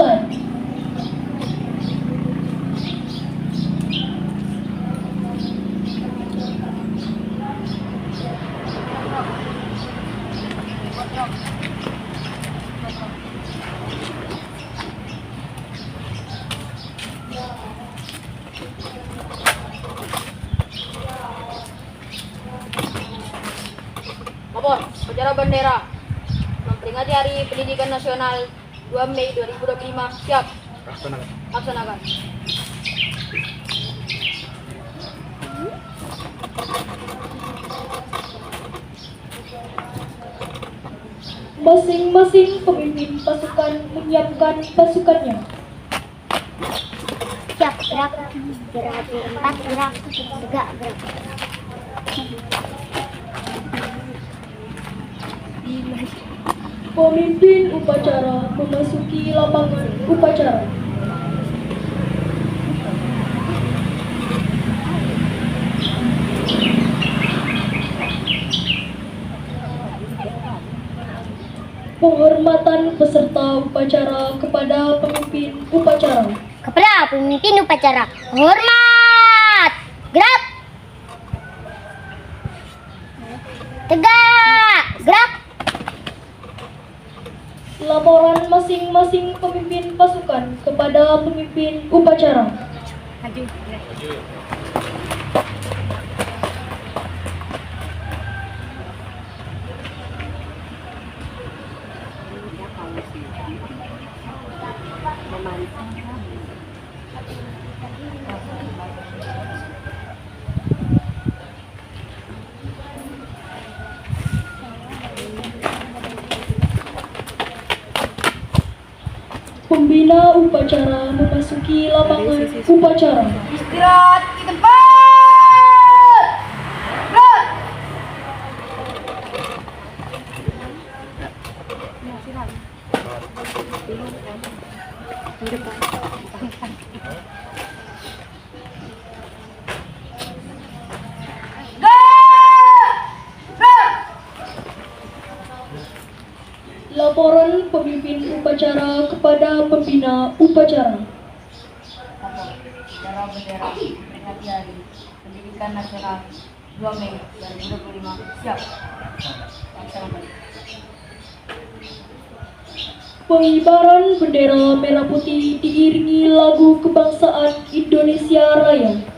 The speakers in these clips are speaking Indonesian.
dimulai. Lapor, upacara bendera memperingati Hari Pendidikan Nasional 2 Mei 2025. Siap. Laksanakan. Masing-masing pemimpin pasukan menyiapkan pasukannya. Siap, gerak. Gerak 4, gerak. Tegak, gerak. Pemimpin upacara memasuki lapangan upacara. Penghormatan peserta upacara kepada pemimpin upacara. Kepada pemimpin upacara, hormat. Gerak. Tegak, gerak. Laporan masing-masing pemimpin pasukan kepada pemimpin upacara. Pembina upacara memasuki lapangan upacara. Istirahat di tempat. Gerak. Laporan pemimpin upacara kepada pembina upacara. Upacara bendera memperingati Hari Pendidikan Nasional 2 Mei 2025. Siap. Laksanakan. Pengibaran bendera merah putih diiringi lagu kebangsaan Indonesia Raya.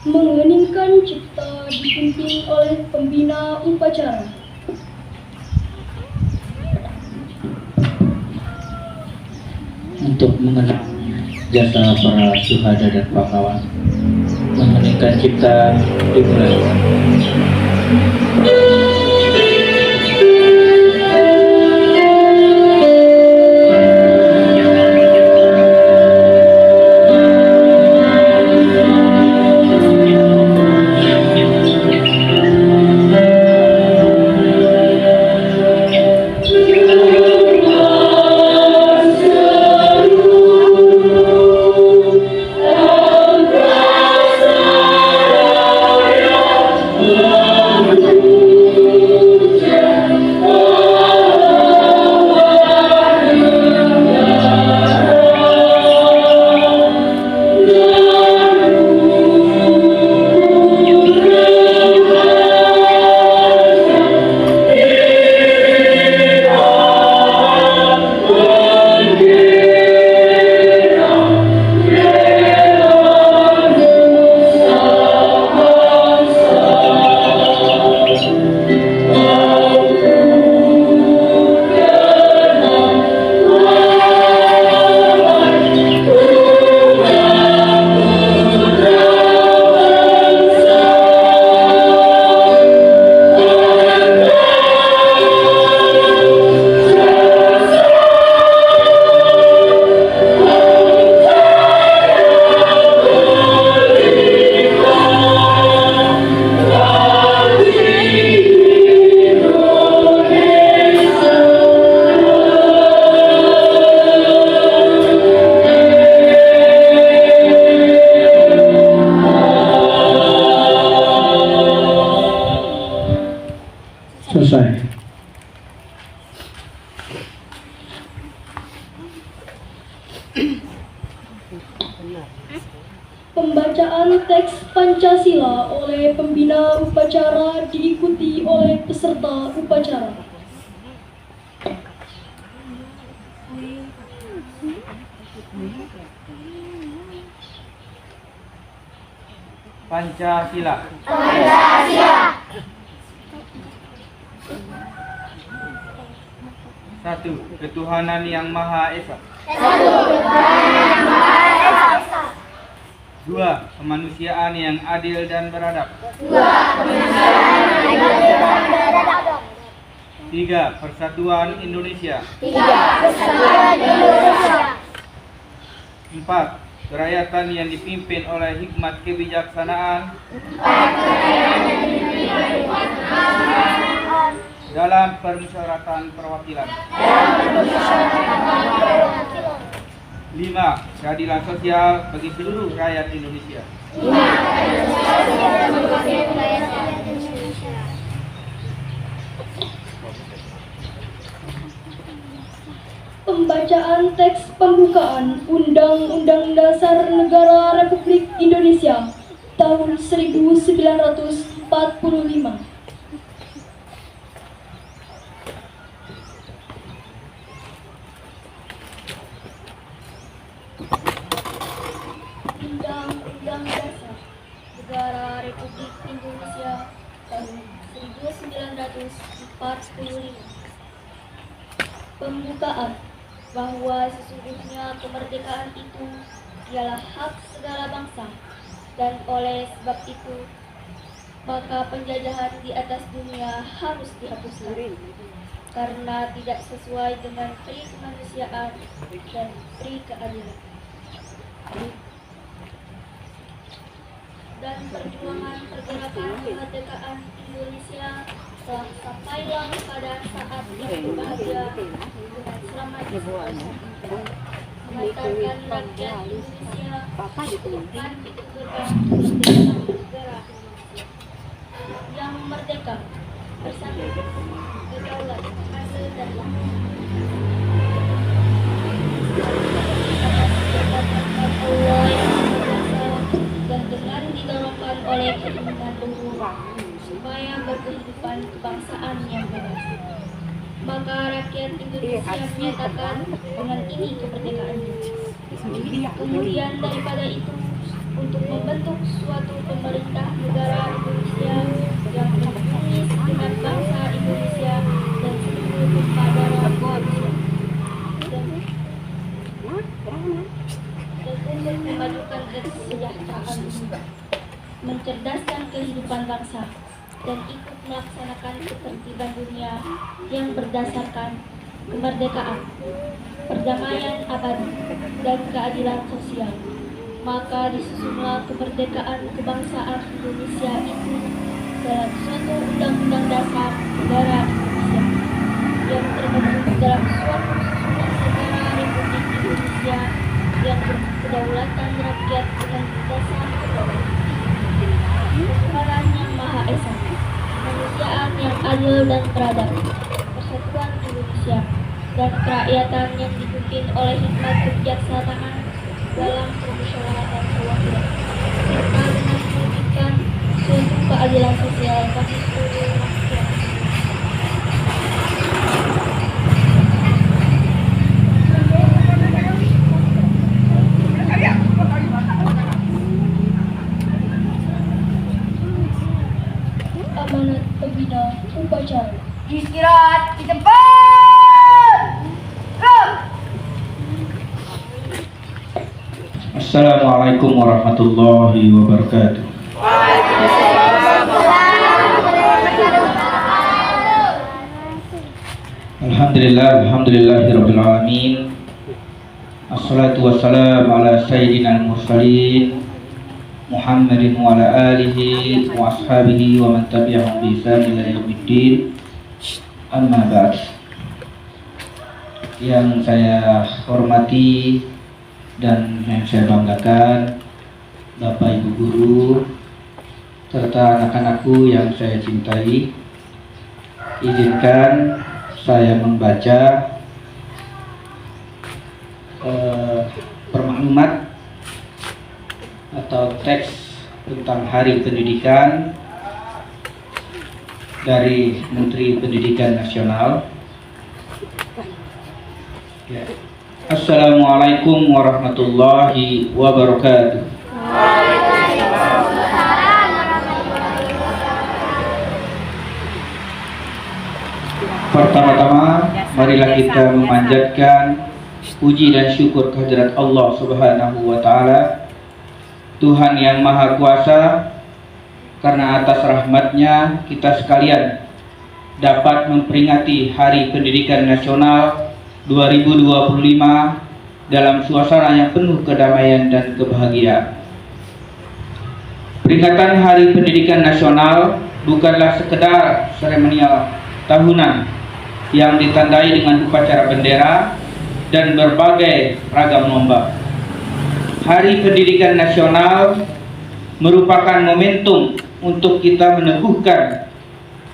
Mengheningkan cipta dipimpin oleh pembina upacara. Untuk mengenang jasa para syuhada dan pahlawan, mengheningkan cipta dimulai. Selesai. Pembacaan teks Pancasila oleh pembina upacara diikuti oleh peserta upacara. Pancasila. Satu, ketuhanan yang Maha Esa. Dua, kemanusiaan yang adil dan beradab. Tiga, persatuan Indonesia. Empat, kerakyatan yang dipimpin oleh hikmat kebijaksanaan dalam permusyawaratan perwakilan. 5. Keadilan sosial bagi seluruh rakyat Indonesia. Pembacaan teks pembukaan Undang-Undang Dasar Negara Republik Indonesia tahun 1945. Undang-Undang Dasar Negara Republik Indonesia tahun 1945. Pembukaan bahwa sesungguhnya kemerdekaan itu ialah hak segala bangsa, dan oleh sebab itu maka penjajahan di atas dunia harus dihapuskan karena tidak sesuai dengan pri kemanusiaan dan pri keadilan. Dan perjuangan pergerakan kemerdekaan Indonesia telah sampailah pada saat yang berbahagia dengan selamat mengantarkan rakyat Indonesia bukan itu gerbang kemerdekaan negara yang merdeka bersatu, berdaulat, adil dan makmur. Allah yang berkuasa dan dengan didorongkan oleh keinginan luhur supaya berkehidupan kebangsaan yang bebas. Maka rakyat Indonesia menyatakan dengan ini kemerdekaannya. Kemudian daripada itu, untuk membentuk suatu pemerintah negara Indonesia yang harmonis dengan bangsa Indonesia dan seluruh tumpah darah Indonesia, dan untuk memajukan kesejahteraan umat, mencerdaskan kehidupan bangsa, dan ikut melaksanakan ketertiban dunia yang berdasarkan kemerdekaan, perdamaian abadi, dan keadilan sosial. Maka disusunlah kemerdekaan kebangsaan Indonesia itu dalam suatu undang-undang dasar negara Indonesia yang terbentuk dalam suatu susunan negara Republik Indonesia yang berkedaulatan rakyat dengan dasar ketuhanan yang Maha Esa, kemanusiaan yang adil dan beradab, persatuan Indonesia, dan kerakyatan yang dipimpin oleh hikmat kebijaksanaan dalam permusyawaratan perwakilan, serta dengan mewujudkan suatu keadilan sosial bagi seluruh rakyat. Amanat pembina upacara. Istirahat di tempat. Gerak. Assalamualaikum warahmatullahi wabarakatuh. Alhamdulillahirabbil alamin. Assalatu wassalamu ala sayyidina al-mursalin Muhammadin wa ala alihi wa ashabihi wa man tabi'ahum bi ihsan ila yaumiddin. Amma ba'd. Yang saya hormati dan yang saya banggakan, Bapak Ibu guru serta anak-anakku yang saya cintai, izinkan saya membaca permaklumat atau teks tentang Hari Pendidikan dari Menteri Pendidikan Nasional. Ya. Assalamualaikum warahmatullahi wabarakatuh. Pertama-tama, marilah kita memanjatkan puji dan syukur kehadirat Allah Subhanahu wa Ta'ala, Tuhan yang Maha Kuasa, karena atas rahmat-Nya kita sekalian dapat memperingati Hari Pendidikan Nasional 2025 dalam suasana yang penuh kedamaian dan kebahagiaan. Peringatan Hari Pendidikan Nasional bukanlah sekedar seremonial tahunan yang ditandai dengan upacara bendera dan berbagai ragam lomba. Hari Pendidikan Nasional merupakan momentum untuk kita meneguhkan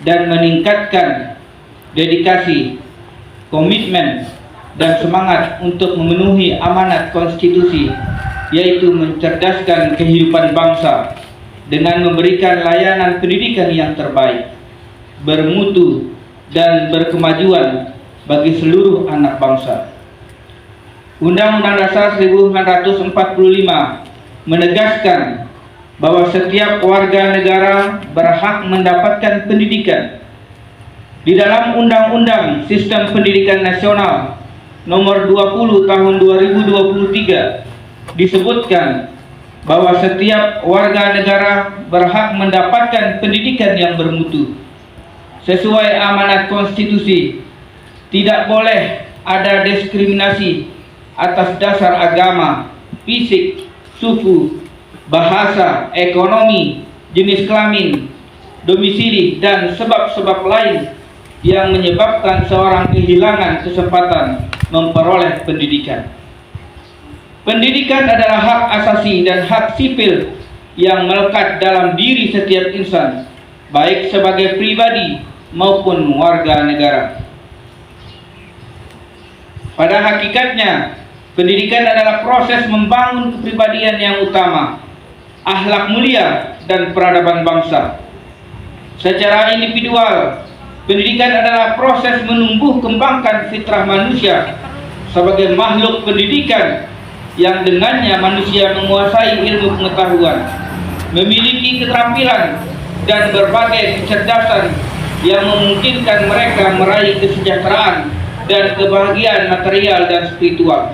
dan meningkatkan dedikasi, komitmen, dan semangat untuk memenuhi amanat konstitusi, yaitu mencerdaskan kehidupan bangsa dengan memberikan layanan pendidikan yang terbaik, bermutu, dan berkemajuan bagi seluruh anak bangsa. Undang-Undang Dasar 1945 menegaskan bahwa setiap warga negara berhak mendapatkan pendidikan. Di dalam Undang-Undang Sistem Pendidikan Nasional Nomor 20 Tahun 2023 disebutkan bahwa setiap warga negara berhak mendapatkan pendidikan yang bermutu. Sesuai amanat konstitusi, tidak boleh ada diskriminasi atas dasar agama, fisik, suku, bahasa, ekonomi, jenis kelamin, domisili, dan sebab-sebab lain yang menyebabkan seorang kehilangan kesempatan memperoleh pendidikan. Pendidikan adalah hak asasi dan hak sipil yang melekat dalam diri setiap insan, baik sebagai pribadi maupun warga negara. Pada hakikatnya, pendidikan adalah proses membangun kepribadian yang utama, akhlak mulia, dan peradaban bangsa. Secara individual, pendidikan adalah proses menumbuh kembangkan fitrah manusia sebagai makhluk pendidikan yang dengannya manusia menguasai ilmu pengetahuan, memiliki keterampilan dan berbagai kecerdasan yang memungkinkan mereka meraih kesejahteraan dan kebahagiaan material dan spiritual.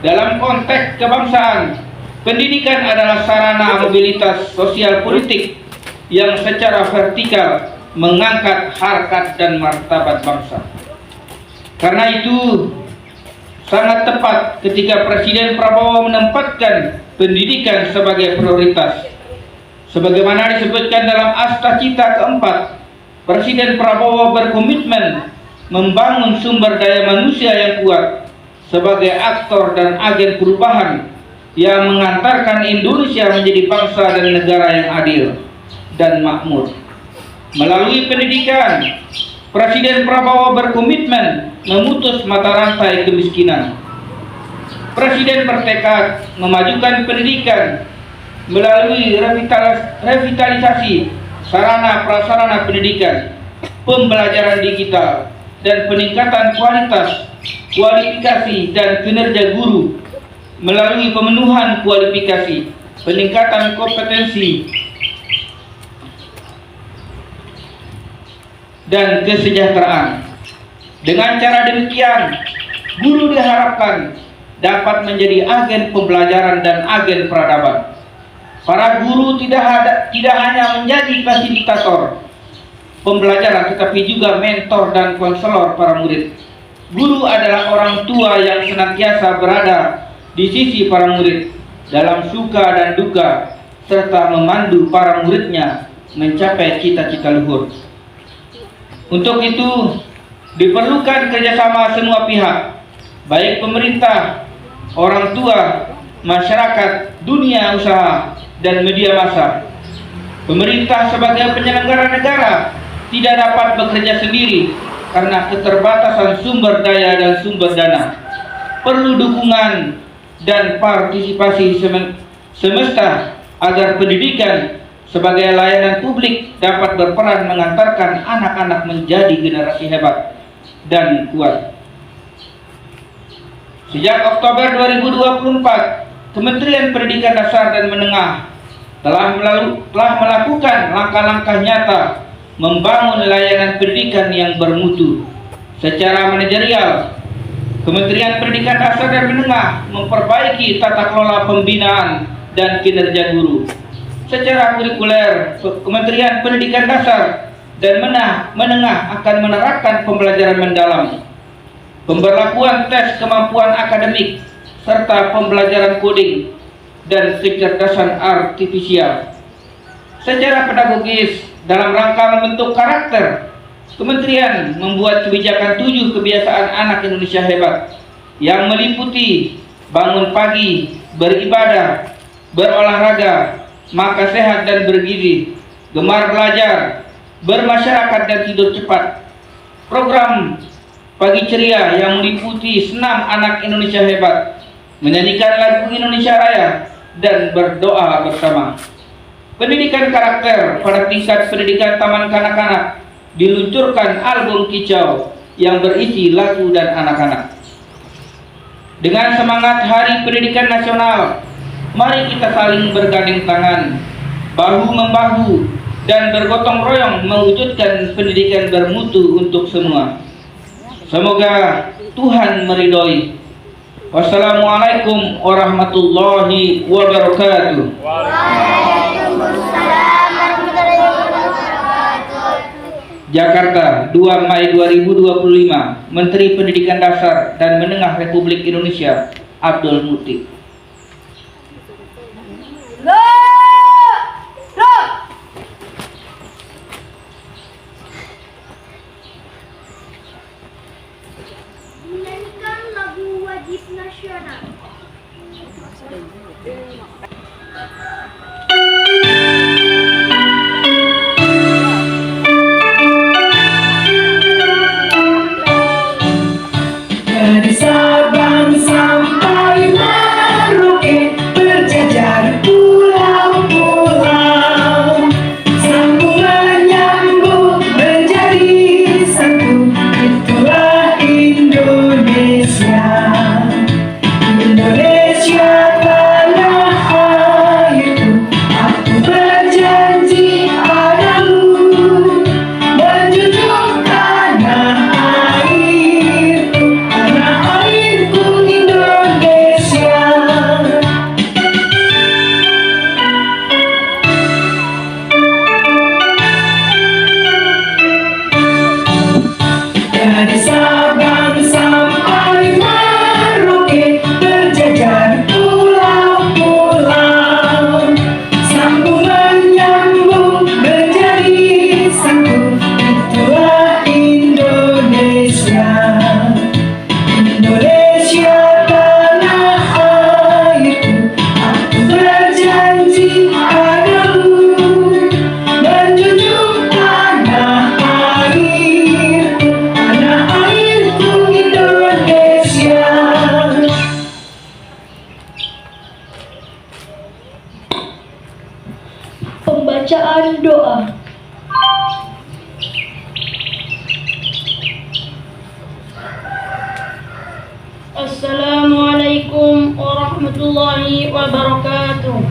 Dalam konteks kebangsaan, pendidikan adalah sarana mobilitas sosial politik yang secara vertikal mengangkat harkat dan martabat bangsa. Karena itu, sangat tepat ketika Presiden Prabowo menempatkan pendidikan sebagai prioritas. Sebagaimana disebutkan dalam Asta Cita keempat, Presiden Prabowo berkomitmen membangun sumber daya manusia yang kuat sebagai aktor dan agen perubahan yang mengantarkan Indonesia menjadi bangsa dan negara yang adil dan makmur. Melalui pendidikan, Presiden Prabowo berkomitmen memutus mata rantai kemiskinan. Presiden bertekad memajukan pendidikan melalui revitalisasi sarana prasarana pendidikan, pembelajaran digital, dan peningkatan kualitas, kualifikasi, dan kinerja guru melalui pemenuhan kualifikasi, peningkatan kompetensi, dan kesejahteraan. Dengan cara demikian, guru diharapkan dapat menjadi agen pembelajaran dan agen peradaban. Para guru tidak hanya menjadi fasilitator pembelajaran, tetapi juga mentor dan konselor para murid. Guru adalah orang tua yang senantiasa berada di sisi para murid dalam suka dan duka, serta memandu para muridnya mencapai cita-cita luhur. Untuk itu, diperlukan kerjasama semua pihak, baik pemerintah, orang tua, masyarakat, dunia usaha, dan media massa. Pemerintah sebagai penyelenggara negara tidak dapat bekerja sendiri karena keterbatasan sumber daya dan sumber dana. Perlu dukungan dan partisipasi semesta agar pendidikan sebagai layanan publik dapat berperan mengantarkan anak-anak menjadi generasi hebat dan kuat. Sejak Oktober 2024, Kementerian Pendidikan Dasar dan Menengah telah melakukan langkah-langkah nyata membangun layanan pendidikan yang bermutu. Secara manajerial, Kementerian Pendidikan Dasar dan Menengah memperbaiki tata kelola pembinaan dan kinerja guru. Secara kurikuler, Kementerian Pendidikan Dasar dan Menengah akan menerapkan pembelajaran mendalam, pemberlakuan tes kemampuan akademik, serta pembelajaran koding dan kecerdasan artifisial. Secara pedagogis, dalam rangka membentuk karakter, Kementerian membuat kebijakan 7 kebiasaan anak Indonesia hebat yang meliputi bangun pagi, beribadah, berolahraga, makan sehat dan bergizi, gemar belajar, bermasyarakat dan tidur cepat. Program Pagi Ceria yang meliputi senam anak Indonesia hebat, menyanyikan lagu Indonesia Raya, dan berdoa bersama. Pendidikan karakter pada tingkat pendidikan taman kanak-kanak, diluncurkan album kicau yang berisi lagu dan anak-anak. Dengan semangat Hari Pendidikan Nasional, mari kita saling bergandeng tangan, bahu-membahu, dan bergotong royong mewujudkan pendidikan bermutu untuk semua. Semoga Tuhan meridhoi. Wassalamualaikum warahmatullahi wabarakatuh. Jakarta, 2 Mei 2025. Menteri Pendidikan Dasar dan Menengah Republik Indonesia, Abdul Muti. Menyanyikan lagu wajib nasional. Dari Sabang sampai Merauke, berjajar pulau-pulau, sambung menyambung menjadi satu. Itulah Indonesia, Indonesia Assalamualaikum warahmatullahi wabarakatuh.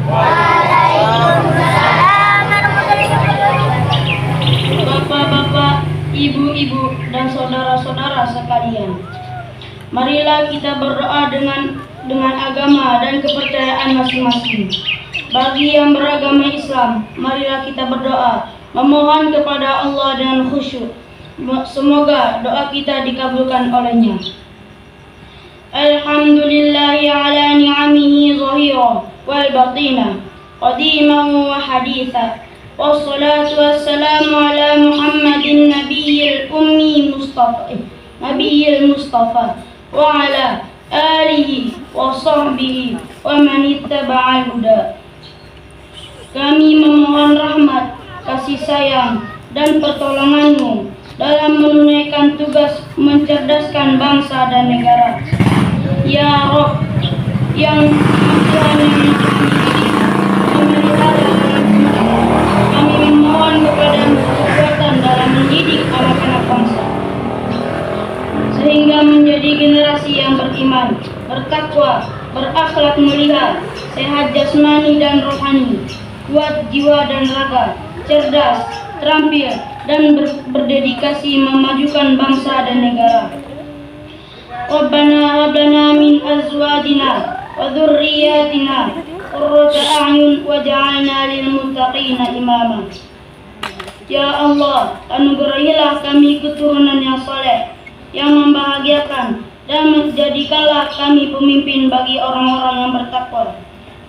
Bapak-bapak, ibu-ibu, dan saudara-saudara sekalian, marilah kita berdoa dengan agama dan kepercayaan masing-masing. Bagi yang beragama Islam, marilah kita berdoa, memohon kepada Allah dengan khusyuk. Semoga doa kita dikabulkan olehnya. Alhamdulillahi ala ni'amihi zahira wal batina, qadiman wa haditha. Wassalatu wassalamu ala Muhammadin nabiyil ummi nabiyil mustafa wa ala alihi wa sahbihi wa man ittaba'al huda. Kami memohon rahmat, kasih sayang, dan pertolonganmu dalam menunaikan tugas mencerdaskan bangsa dan negara. Ya Rob, yang Tuhan yang memelihara, kami memohon kepadamu kekuatan dalam mendidik anak-anak bangsa, sehingga menjadi generasi yang beriman, bertakwa, berakhlak mulia, sehat jasmani dan rohani, kuat jiwa dan raga, cerdas, terampil, dan berdedikasi memajukan bangsa dan negara. Rabbana hab lana min azwajina wa dhurriyyatina qurrata a'yun waj'alna lil muttaqina imama. Ya Allah, anugerahilah kami keturunan yang saleh, yang membahagiakan, dan menjadikanlah kami pemimpin bagi orang-orang yang bertakwa.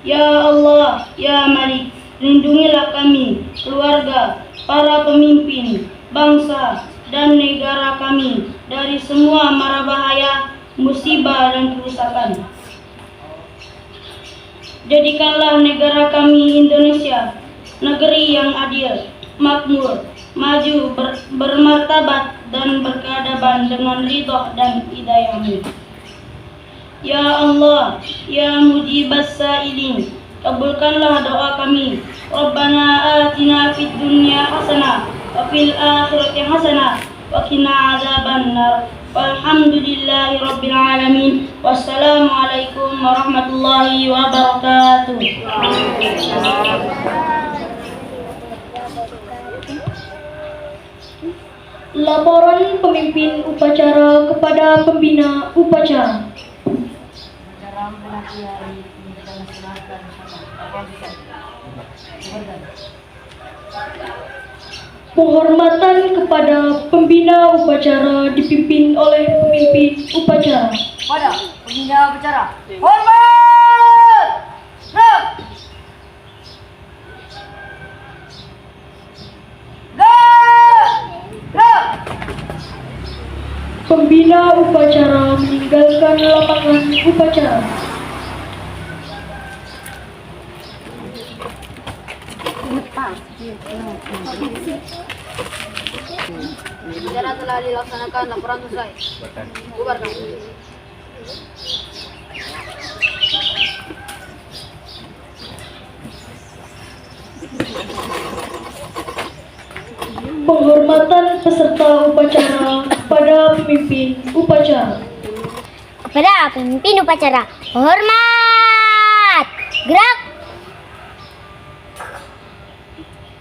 Ya Allah, Ya Malik, lindungilah kami, keluarga, para pemimpin, bangsa, dan negara kami dari semua mara bahaya, musibah, dan kerusakan. Jadikanlah negara kami Indonesia negeri yang adil, makmur, maju, bermartabat, dan berkeadaban dengan ridha dan hidayah-Mu. Ya Allah, Ya Mujibas Sa'ilin, kabulkanlah doa kami. Rabbana atina fid dunya hasanah wa fil akhirati hasanah wa qina adzabannar. Walhamdulillahi rabbil alamin. Wassalamualaikum warahmatullahi wabarakatuh. Laporan pemimpin upacara kepada pembina upacara. Penghormatan kepada pembina upacara dipimpin oleh pemimpin upacara. Pada pembina upacara, hormat! Gerak! Gerak! Pembina upacara meninggalkan lapangan upacara. Upacara telah dilaksanakan, laporan selesai. Bubarkan. Penghormatan peserta upacara kepada pemimpin upacara. Kepada pemimpin upacara, hormat! Gerak!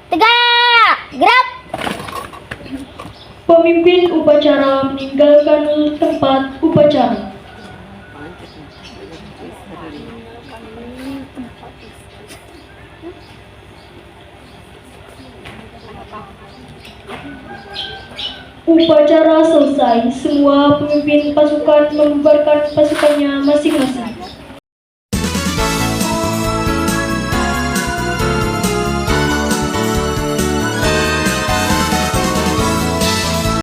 Tegak! Gerak! Pemimpin upacara meninggalkan tempat upacara. Upacara selesai, semua pemimpin pasukan membubarkan pasukan